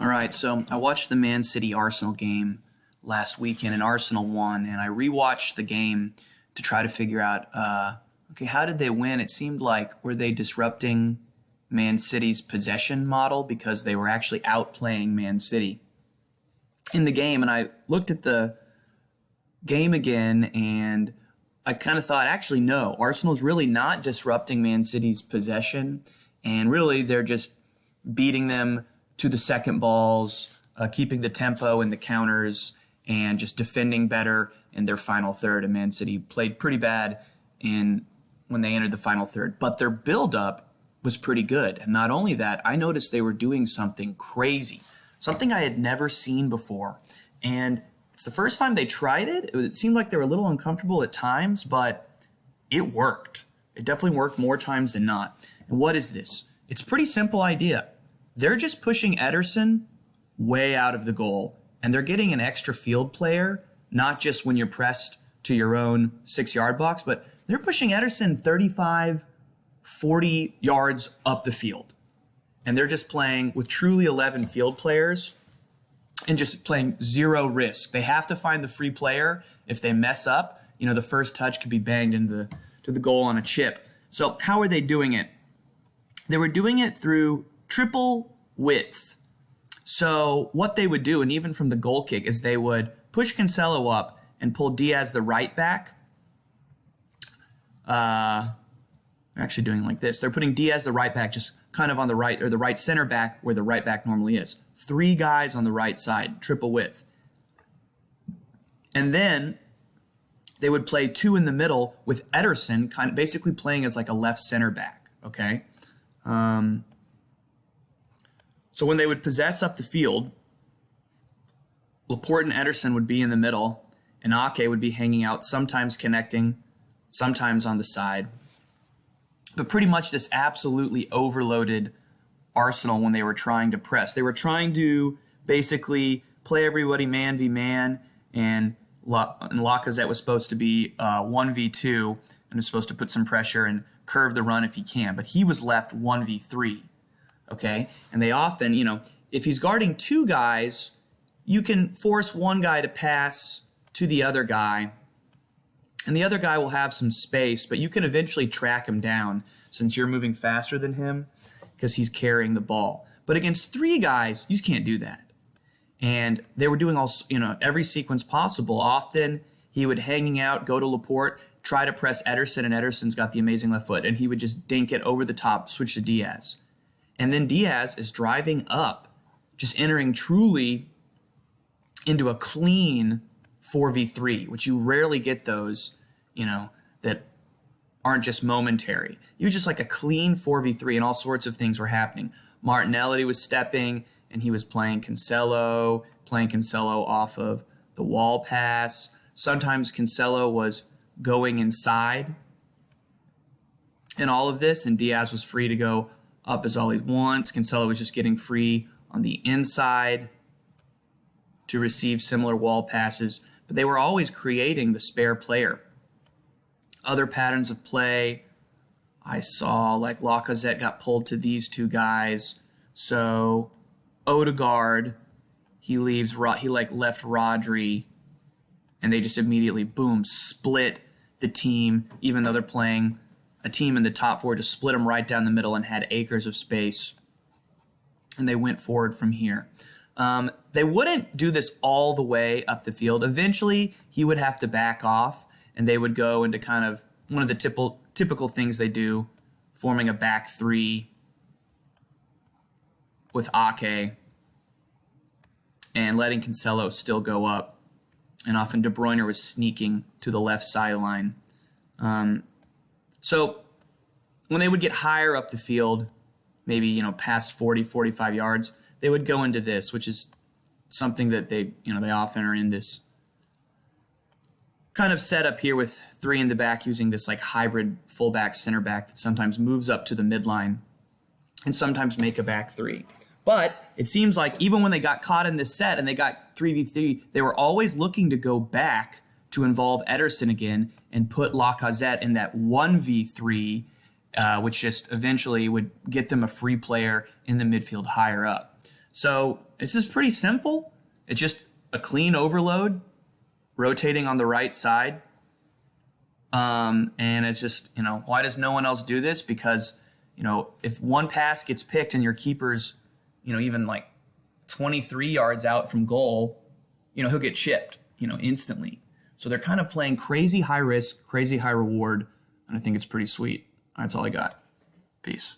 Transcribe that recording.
All right, so I watched the Man City Arsenal game last weekend, and Arsenal won. And I rewatched the game to try to figure out, okay, how did they win? It seemed like were they disrupting Man City's possession model because they were actually outplaying Man City in the game. And I looked at the game again, and I kind of thought, actually, no, Arsenal's really not disrupting Man City's possession, and really they're just beating them to the second balls, keeping the tempo and the counters, and just defending better in their final third. And Man City played pretty bad when they entered the final third. But their build-up was pretty good. And not only that, I noticed they were doing something crazy, something I had never seen before. And it's the first time they tried it. It seemed like they were a little uncomfortable at times, but it worked. It definitely worked more times than not. And what is this? It's a pretty simple idea. They're just pushing Ederson way out of the goal, and they're getting an extra field player, not just when you're pressed to your own 6-yard box, but they're pushing Ederson 35, 40 yards up the field. And they're just playing with truly 11 field players and just playing zero risk. They have to find the free player. If they mess up, the first touch could be banged into the goal on a chip. So how are they doing it? They were doing it through triple width. So what they would do, and even from the goal kick, is they would push Cancelo up and pull Diaz the right back. They're actually doing like this. They're putting Diaz the right back just kind of on the right, or the right center back where the right back normally is. 3 guys on the right side, triple width. And then they would play 2 in the middle with Ederson kind of basically playing as like a left center back, okay? So when they would possess up the field, Laporte and Ederson would be in the middle, and Ake would be hanging out, sometimes connecting, sometimes on the side. But pretty much this absolutely overloaded Arsenal when they were trying to press. They were trying to basically play everybody man v man, and Lacazette was supposed to be 1v2 and was supposed to put some pressure and curve the run if he can. But he was left 1v3. Okay, and they often, if he's guarding 2 guys, you can force one guy to pass to the other guy, and the other guy will have some space, but you can eventually track him down since you're moving faster than him because he's carrying the ball. But against 3 guys, you just can't do that. And they were doing every sequence possible. Often he would hanging out, go to Laporte, try to press Ederson, and Ederson's got the amazing left foot, and he would just dink it over the top, switch to Diaz. And then Diaz is driving up, just entering truly into a clean 4v3, which you rarely get those, that aren't just momentary. You were just like a clean 4v3, and all sorts of things were happening. Martinelli was stepping, and he was playing Cancelo off of the wall pass. Sometimes Cancelo was going inside in all of this, and Diaz was free to go up as all he wants. Cancelo was just getting free on the inside to receive similar wall passes, but they were always creating the spare player. Other patterns of play, I saw like Lacazette got pulled to these 2 guys. So Odegaard, he left Rodri, and they just immediately, boom, split the team, even though they're playing a team in the top 4, just split them right down the middle and had acres of space. And they went forward from here. They wouldn't do this all the way up the field. Eventually, he would have to back off, and they would go into kind of one of the typical things they do, forming a back 3 with Ake and letting Cancelo still go up. And often De Bruyne was sneaking to the left sideline. So when they would get higher up the field, maybe, past 40, 45 yards, they would go into this, which is something that they often are in this kind of setup here with 3 in the back, using this like hybrid fullback, center back that sometimes moves up to the midline and sometimes make a back 3. But it seems like even when they got caught in this set and they got 3v3, they were always looking to go back to involve Ederson again and put Lacazette in that 1v3, which just eventually would get them a free player in the midfield higher up. So it's just pretty simple. It's just a clean overload, rotating on the right side. And it's just, why does no one else do this? Because, if one pass gets picked and your keeper's, even like 23 yards out from goal, he'll get chipped, instantly. So they're kind of playing crazy high risk, crazy high reward. And I think it's pretty sweet. That's all I got. Peace.